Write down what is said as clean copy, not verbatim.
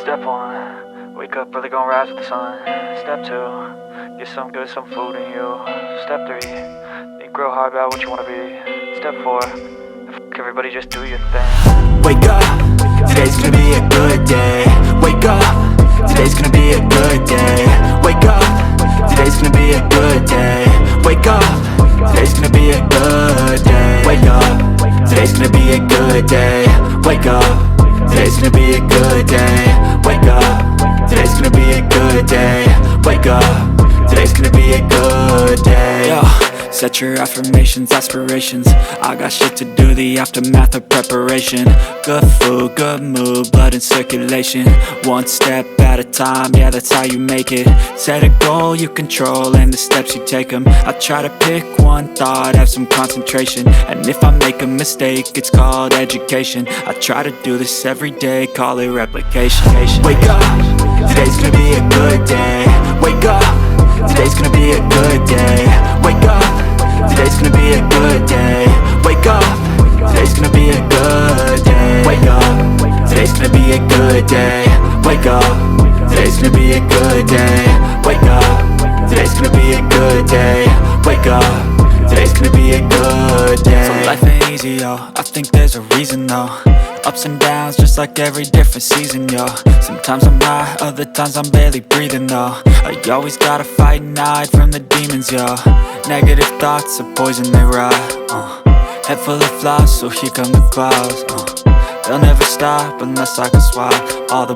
Step 1, wake up early, gonna rise with the sun. Step 2, get some good, some food in you. Step 3, think real hard about what you wanna be. Step 4, everybody just do your thing. Wake up, today's gonna be a good day. Wake up, today's gonna be a good day. Wake up, today's gonna be a good day. Wake up, today's gonna be a good day. Wake up, today's gonna be a good day. Wake up, today's gonna be a good day. Wake up, today's gonna be a good day. Wake up, today's gonna be a good day. Yo, set your affirmations, aspirations. I got shit to do, the aftermath of preparation. Good food, good mood, blood in circulation. One step at a time, yeah, that's how you make it. Set a goal you control and the steps you take them. I try to pick one thought, have some concentration. And if I make a mistake, it's called education. I try to do this every day, call it replication. Wake up, today's gonna be a good day. Wake up, today's gonna be a good day. Wake up, today's gonna be a good day. Wake up, today's gonna be a good day. Wake up, today's gonna be a good day. Wake up, today's gonna be a good day. Wake up, today's gonna be a good day. Wake up, today's gonna be a good day. So life ain't easy, yo, I think there's a reason though. Ups and downs, just like every different season, yo. Sometimes I'm high, other times I'm barely breathing, though. I always gotta fight and hide from the demons, yo. Negative thoughts are poison, they rot. Head full of flies, so here come the clouds. They'll never stop unless I can swap all the